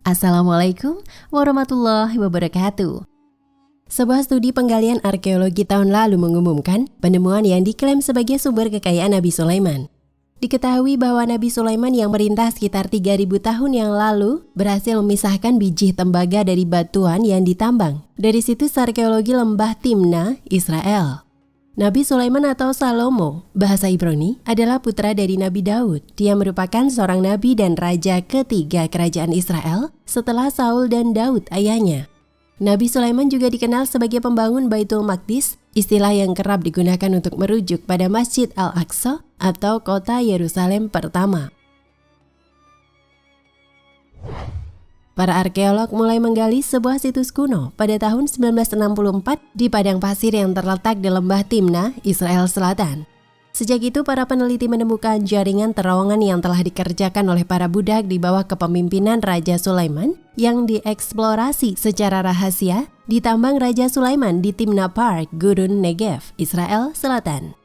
Assalamualaikum warahmatullahi wabarakatuh. Sebuah studi penggalian arkeologi tahun lalu mengumumkan penemuan yang diklaim sebagai sumber kekayaan Nabi Sulaiman. Diketahui bahwa Nabi Sulaiman yang merintah sekitar 3.000 tahun yang lalu berhasil memisahkan biji tembaga dari batuan yang ditambang dari situs arkeologi lembah Timna, Israel. Nabi Sulaiman atau Salomo, bahasa Ibrani, adalah putra dari Nabi Daud. Dia merupakan seorang nabi dan raja ketiga kerajaan Israel setelah Saul dan Daud ayahnya. Nabi Sulaiman juga dikenal sebagai pembangun Baitul Maqdis, istilah yang kerap digunakan untuk merujuk pada Masjid Al-Aqsa atau kota Yerusalem pertama. Para arkeolog mulai menggali sebuah situs kuno pada tahun 1964 di padang pasir yang terletak di lembah Timna, Israel Selatan. Sejak itu, para peneliti menemukan jaringan terowongan yang telah dikerjakan oleh para budak di bawah kepemimpinan Raja Sulaiman yang dieksplorasi secara rahasia di tambang Raja Sulaiman di Timna Park, Gurun Negev, Israel Selatan.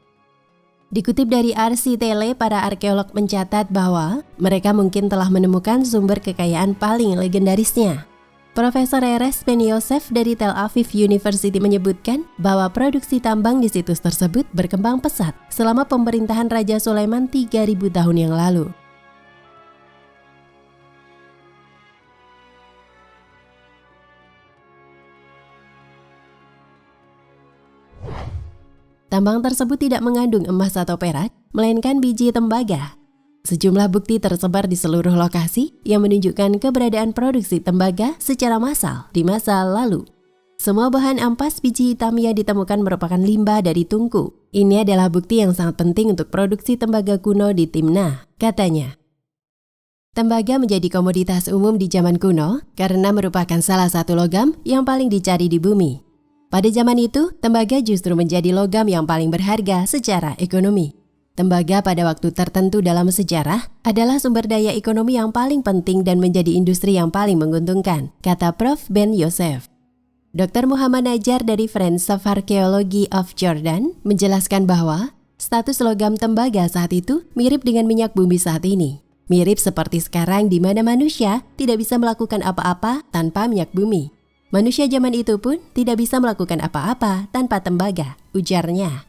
Dikutip dari RC Tele, para arkeolog mencatat bahwa mereka mungkin telah menemukan sumber kekayaan paling legendarisnya. Profesor Erez Ben Yosef dari Tel Aviv University menyebutkan bahwa produksi tambang di situs tersebut berkembang pesat selama pemerintahan Raja Sulaiman 3.000 tahun yang lalu. Tambang tersebut tidak mengandung emas atau perak, melainkan biji tembaga. Sejumlah bukti tersebar di seluruh lokasi yang menunjukkan keberadaan produksi tembaga secara massal di masa lalu. Semua bahan ampas biji hitam yang ditemukan merupakan limbah dari tungku. Ini adalah bukti yang sangat penting untuk produksi tembaga kuno di Timna, katanya. Tembaga menjadi komoditas umum di zaman kuno karena merupakan salah satu logam yang paling dicari di bumi. Pada zaman itu, tembaga justru menjadi logam yang paling berharga secara ekonomi. Tembaga pada waktu tertentu dalam sejarah adalah sumber daya ekonomi yang paling penting dan menjadi industri yang paling menguntungkan, kata Prof. Ben Yosef. Dr. Muhammad Najar dari Friends of Archaeology of Jordan menjelaskan bahwa status logam tembaga saat itu mirip dengan minyak bumi saat ini. Mirip seperti sekarang di mana manusia tidak bisa melakukan apa-apa tanpa minyak bumi. Manusia zaman itu pun tidak bisa melakukan apa-apa tanpa tembaga, ujarnya.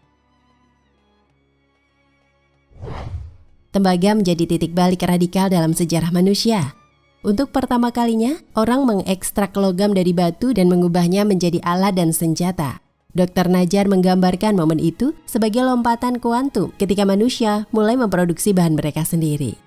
Tembaga menjadi titik balik radikal dalam sejarah manusia. Untuk pertama kalinya, orang mengekstrak logam dari batu dan mengubahnya menjadi alat dan senjata. Dr. Najar menggambarkan momen itu sebagai lompatan kuantum ketika manusia mulai memproduksi bahan mereka sendiri.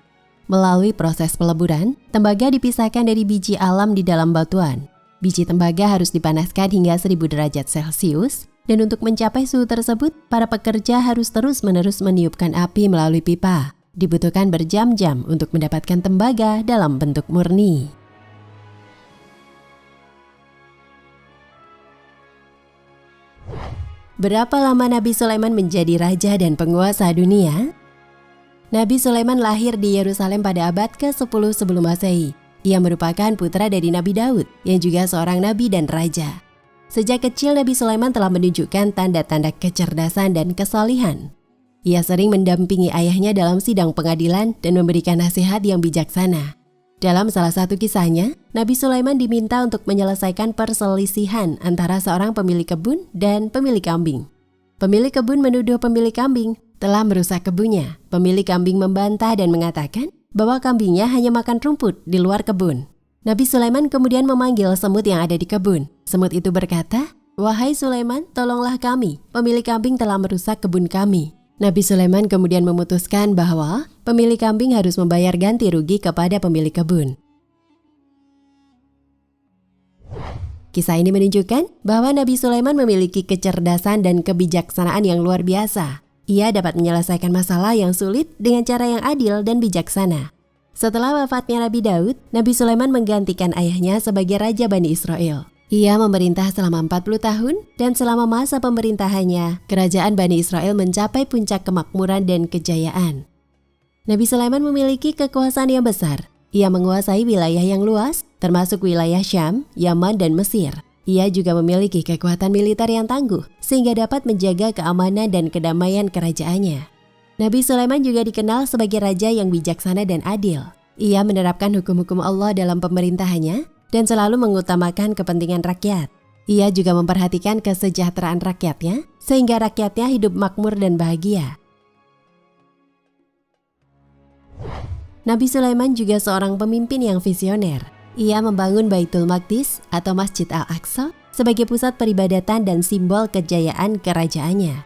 Melalui proses peleburan, tembaga dipisahkan dari biji alam di dalam batuan. Biji tembaga harus dipanaskan hingga 1000 derajat Celcius, dan untuk mencapai suhu tersebut, para pekerja harus terus-menerus meniupkan api melalui pipa. Dibutuhkan berjam-jam untuk mendapatkan tembaga dalam bentuk murni. Berapa lama Nabi Sulaiman menjadi raja dan penguasa dunia? Nabi Sulaiman lahir di Yerusalem pada abad ke-10 sebelum Masehi. Ia merupakan putra dari Nabi Daud, yang juga seorang nabi dan raja. Sejak kecil, Nabi Sulaiman telah menunjukkan tanda-tanda kecerdasan dan kesalihan. Ia sering mendampingi ayahnya dalam sidang pengadilan dan memberikan nasihat yang bijaksana. Dalam salah satu kisahnya, Nabi Sulaiman diminta untuk menyelesaikan perselisihan antara seorang pemilik kebun dan pemilik kambing. Pemilik kebun menuduh pemilik kambing telah merusak kebunnya. Pemilik kambing membantah dan mengatakan bahwa kambingnya hanya makan rumput di luar kebun. Nabi Sulaiman kemudian memanggil semut yang ada di kebun. Semut itu berkata, "Wahai Sulaiman, tolonglah kami. Pemilik kambing telah merusak kebun kami." Nabi Sulaiman kemudian memutuskan bahwa pemilik kambing harus membayar ganti rugi kepada pemilik kebun. Kisah ini menunjukkan bahwa Nabi Sulaiman memiliki kecerdasan dan kebijaksanaan yang luar biasa. Ia dapat menyelesaikan masalah yang sulit dengan cara yang adil dan bijaksana. Setelah wafatnya Nabi Daud, Nabi Sulaiman menggantikan ayahnya sebagai Raja Bani Israel. Ia memerintah selama 40 tahun dan selama masa pemerintahannya, kerajaan Bani Israel mencapai puncak kemakmuran dan kejayaan. Nabi Sulaiman memiliki kekuasaan yang besar. Ia menguasai wilayah yang luas, termasuk wilayah Syam, Yaman, dan Mesir. Ia juga memiliki kekuatan militer yang tangguh, sehingga dapat menjaga keamanan dan kedamaian kerajaannya. Nabi Sulaiman juga dikenal sebagai raja yang bijaksana dan adil. Ia menerapkan hukum-hukum Allah dalam pemerintahannya dan selalu mengutamakan kepentingan rakyat. Ia juga memperhatikan kesejahteraan rakyatnya sehingga rakyatnya hidup makmur dan bahagia. Nabi Sulaiman juga seorang pemimpin yang visioner. Ia membangun Baitul Maqdis atau Masjid Al-Aqsa sebagai pusat peribadatan dan simbol kejayaan kerajaannya.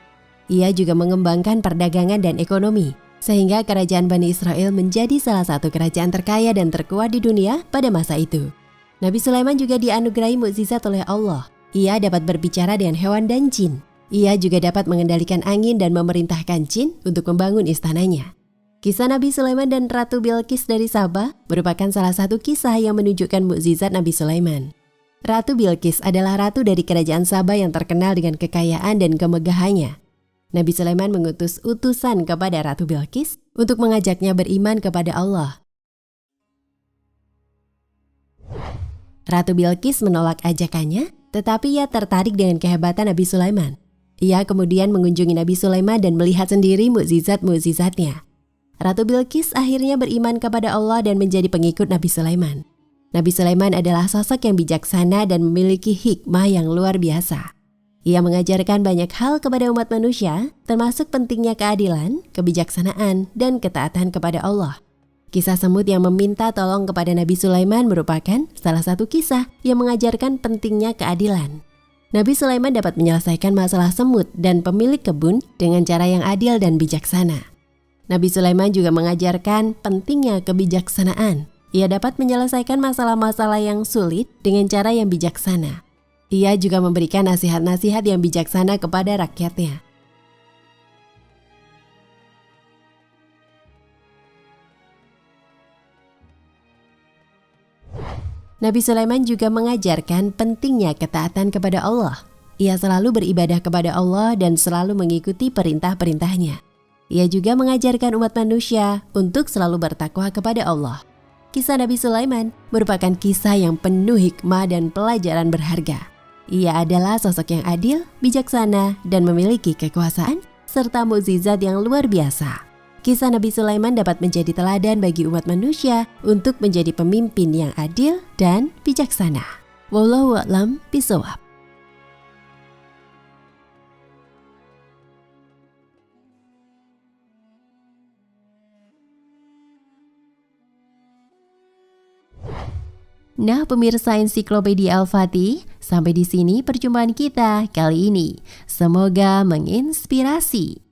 Ia juga mengembangkan perdagangan dan ekonomi, sehingga kerajaan Bani Israel menjadi salah satu kerajaan terkaya dan terkuat di dunia pada masa itu. Nabi Sulaiman juga dianugerahi mukjizat oleh Allah. Ia dapat berbicara dengan hewan dan jin. Ia juga dapat mengendalikan angin dan memerintahkan jin untuk membangun istananya. Kisah Nabi Sulaiman dan Ratu Bilqis dari Sabah merupakan salah satu kisah yang menunjukkan mukjizat Nabi Sulaiman. Ratu Bilqis adalah ratu dari kerajaan Sabah yang terkenal dengan kekayaan dan kemegahannya. Nabi Sulaiman mengutus utusan kepada Ratu Bilqis untuk mengajaknya beriman kepada Allah. Ratu Bilqis menolak ajakannya, tetapi ia tertarik dengan kehebatan Nabi Sulaiman. Ia kemudian mengunjungi Nabi Sulaiman dan melihat sendiri mukjizat-mukjizatnya. Ratu Bilqis akhirnya beriman kepada Allah dan menjadi pengikut Nabi Sulaiman. Nabi Sulaiman adalah sosok yang bijaksana dan memiliki hikmah yang luar biasa. Ia mengajarkan banyak hal kepada umat manusia, termasuk pentingnya keadilan, kebijaksanaan, dan ketaatan kepada Allah. Kisah semut yang meminta tolong kepada Nabi Sulaiman merupakan salah satu kisah yang mengajarkan pentingnya keadilan. Nabi Sulaiman dapat menyelesaikan masalah semut dan pemilik kebun dengan cara yang adil dan bijaksana. Nabi Sulaiman juga mengajarkan pentingnya kebijaksanaan. Ia dapat menyelesaikan masalah-masalah yang sulit dengan cara yang bijaksana. Ia juga memberikan nasihat-nasihat yang bijaksana kepada rakyatnya. Nabi Sulaiman juga mengajarkan pentingnya ketaatan kepada Allah. Ia selalu beribadah kepada Allah dan selalu mengikuti perintah-perintahnya. Ia juga mengajarkan umat manusia untuk selalu bertakwa kepada Allah. Kisah Nabi Sulaiman merupakan kisah yang penuh hikmah dan pelajaran berharga. Ia adalah sosok yang adil, bijaksana, dan memiliki kekuasaan, serta mukjizat yang luar biasa. Kisah Nabi Sulaiman dapat menjadi teladan bagi umat manusia untuk menjadi pemimpin yang adil dan bijaksana. Wallahu a'lam bishawab. Nah, pemirsa Ensiklopedia Al-Fatih, sampai di sini perjumpaan kita kali ini. Semoga menginspirasi.